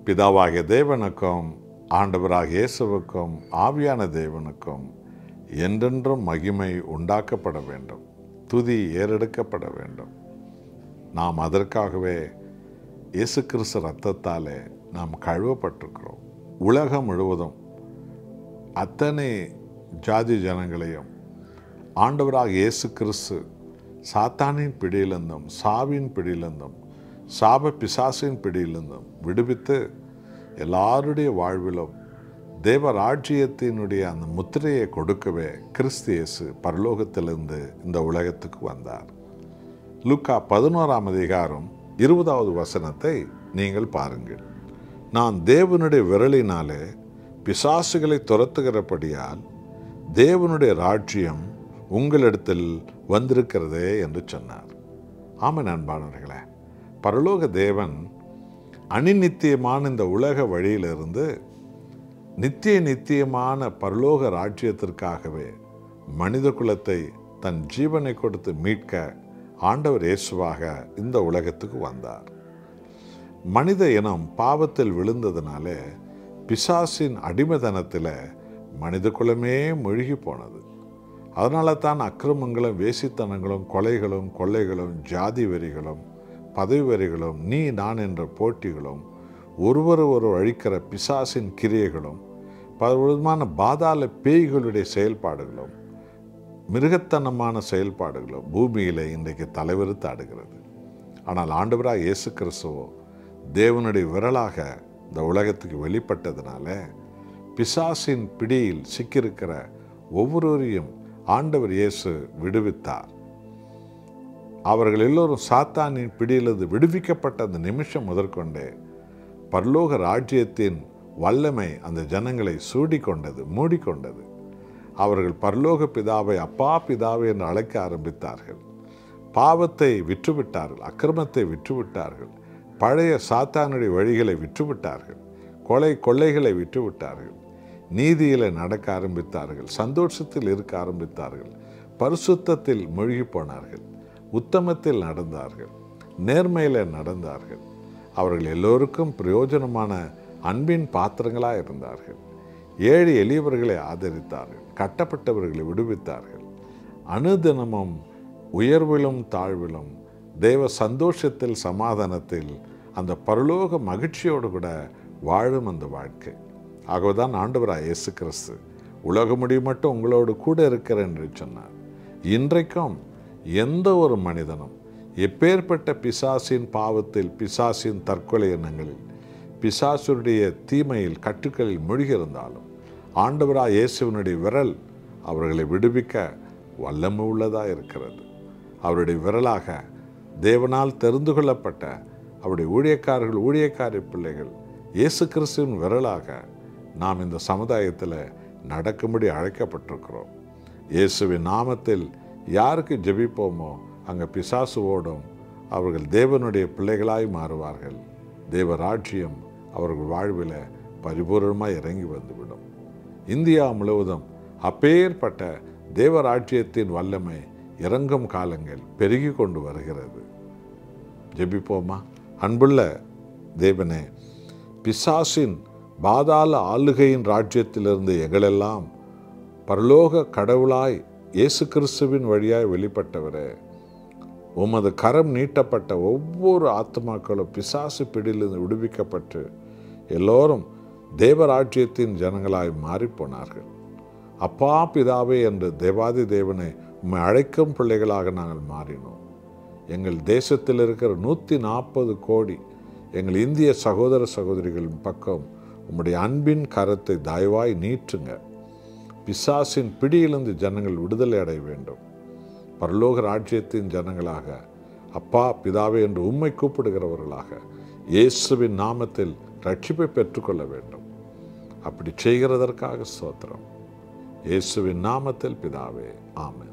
பிதாவாகிய தேவனுக்கும் ஆண்டவராகிய இயேசுவுக்கும் ஆவியான தேவனுக்கும் என்றென்றும் மகிமை உண்டாக்கப்பட வேண்டும், துதி ஏறெடுக்கப்பட வேண்டும். நாம் அதற்காகவே இயேசு கிறிஸ்து இரத்தத்தாலே நாம் கழுவப்பட்டிருக்கிறோம். உலகம் முழுவதும் அத்தனை ஜாதி ஜனங்களையும் ஆண்டவராக இயேசு கிறிஸ்து சாத்தானின் பிடியிலிருந்தும் சாவின் பிடியிலிருந்தும் சாப பிசாசின் பிடியிலிருந்தும் விடுவித்து எல்லாருடைய வாழ்விலும் தேவராஜ்யத்தினுடைய அந்த முத்திரையை கொடுக்கவே கிறிஸ்து இயேசு பரலோகத்திலிருந்து இந்த உலகத்துக்கு வந்தார். லூக்கா 11:20 வசனத்தை நீங்கள் பாருங்கள். நான் தேவனுடைய விரலினாலே பிசாசுகளை துரத்துகிறபடியால் தேவனுடைய ராஜ்யம் உங்களிடத்தில் வந்திருக்கிறதே என்று சொன்னார். ஆமாம் அன்பானவர்களே, பரலோக தேவன் அணிநித்தியமான இந்த உலக வழியிலிருந்து நித்தியமான பரலோக ராஜ்யத்திற்காகவே மனித குலத்தை தன் ஜீவனை கொடுத்து மீட்க ஆண்டவர் இயேசுவாக இந்த உலகத்துக்கு வந்தார். மனித இனம் பாவத்தில் விழுந்ததுனாலே பிசாசின் அடிமைத்தனத்தில் மனித குலமே மூழ்கி போனது. அதனால தான் அக்கிரமங்களும் வேசித்தனங்களும் கொலைகளும் கொள்ளைகளும் ஜாதி வெறிகளும் பதவி வெறிகளும் நீ நான் என்ற போட்டிகளும் ஒருவர் அழிக்கிற பிசாசின் கிரியைகளும் பலவிதமான பாதாள பேய்களுடைய செயல்பாடுகளும் மிருகத்தனமான செயல்பாடுகளும் பூமியில் இன்றைக்கு தலைவரித்து ஆடுகிறது. ஆனால் ஆண்டவராக இயேசு கிறிஸ்துவோ தேவனுடைய விரலாக இந்த உலகத்துக்கு வெளிப்பட்டதுனால பிசாசின் பிடியில் சிக்கியிருக்கிற ஒவ்வொருவரையும் ஆண்டவர் இயேசு விடுவித்தார். அவர்கள் எல்லோரும் சாத்தானின் பிடியிலிருந்து விடுவிக்கப்பட்ட அந்த நிமிஷம் முதற்கொண்டே பரலோக ராஜ்யத்தின் வல்லமை அந்த ஜனங்களை சூடிக்கொண்டது, மூடிக்கொண்டது. அவர்கள் பரலோக பிதாவை அப்பா பிதாவை என்று அழைக்க ஆரம்பித்தார்கள். பாவத்தை விற்றுவிட்டார்கள், அக்கிரமத்தை விற்றுவிட்டார்கள், பழைய சாத்தானுடைய வழிகளை விற்றுவிட்டார்கள், கொள்ளைகளை விற்றுவிட்டார்கள், நீதியில் நடக்க ஆரம்பித்தார்கள், சந்தோஷத்தில் இருக்க ஆரம்பித்தார்கள், பரிசுத்தத்தில் மூழ்கி போனார்கள், உத்தமத்தில் நடந்தார்கள், நேர்மையில் நடந்தார்கள். அவர்கள் எல்லோருக்கும் பிரயோஜனமான அன்பின் பாத்திரங்களாக இருந்தார்கள். ஏழை எளியவர்களை ஆதரித்தார்கள், கட்டப்பட்டவர்களை விடுவித்தார்கள். அனுதினமும் உயர்விலும் தாழ்விலும் தேவ சந்தோஷத்தில் சமாதானத்தில் அந்த பரலோக மகிழ்ச்சியோடு கூட வாழும் அந்த வாழ்க்கை. ஆகவேதான் ஆண்டவராக இயேசு கிறிஸ்து உலக முடிவு மட்டும் உங்களோடு கூட இருக்கிறேன் என்று சொன்னார். இன்றைக்கும் எந்த ஒரு மனிதனும் எப்பேற்பட்ட பிசாசின் பாவத்தில், பிசாசின் தற்கொலை எண்ணங்களில், பிசாசுடைய தீமையில் கட்டுக்களில் மூழ்கியிருந்தாலும் ஆண்டவராக இயேசுவினுடைய விரல் அவர்களை விடுவிக்க வல்லமை உள்ளதாக இருக்கிறது. அவருடைய விரலாக தேவனால் தெரிந்து கொள்ளப்பட்ட அவருடைய ஊழியக்காரி பிள்ளைகள் இயேசு கிறிஸ்துவின் விரலாக நாம் இந்த சமுதாயத்தில் நடக்கும்படி அழைக்கப்பட்டிருக்கிறோம். இயேசுவின் நாமத்தில் யாருக்கு ஜெபிப்போமோ அங்கே பிசாசு ஓடும். அவர்கள் தேவனுடைய பிள்ளைகளாய் மாறுவார்கள். தேவராஜ்யம் அவர்கள் வாழ்வில் பரிபூர்ணமாக இறங்கி வந்துவிடும். இந்தியா முழுவதும் அப்பேற்பட்ட தேவராஜ்யத்தின் வல்லமை இறங்கும் காலங்கள் பெருகி கொண்டு வருகிறது. ஜெபிப்போமா? அன்புள்ள தேவனே, பிசாசின் பாதாள ஆளுகையின் ராஜ்யத்திலிருந்து எங்களெல்லாம் பரலோக கடவுளாய் இயேசு கிறிஸ்துவின் வழியாய் வெளிப்பட்டவரே, உமது கரம் நீட்டப்பட்ட ஒவ்வொரு ஆத்மாக்களும் பிசாசு பிடியிலிருந்து விடுவிக்கப்பட்டு எல்லோரும் தேவராஜ்யத்தின் ஜனங்களாய் மாறிப்போனார்கள். அப்பா பிதாவே என்று தேவாதி தேவனை உம்மை அழைக்கும் பிள்ளைகளாக நாங்கள் மாறினோம். எங்கள் தேசத்தில் இருக்கிற 140 கோடி எங்கள் இந்திய சகோதர சகோதரிகளின் பக்கம் உம்முடைய அன்பின் கரத்தை தயவாய் நீட்டுங்க. பிசாசின் பிடியிலிருந்து ஜனங்கள் விடுதலை அடைய வேண்டும். பரலோக ராஜ்யத்தின் ஜனங்களாக அப்பா பிதாவே என்று உம்மை கூப்பிடுகிறவர்களாக இயேசுவின் நாமத்தில் ரட்சிப்பை பெற்றுக்கொள்ள வேண்டும். அப்படி செய்கிறதற்காக ஸ்தோத்திரம். இயேசுவின் நாமத்தில் பிதாவே, ஆமென்.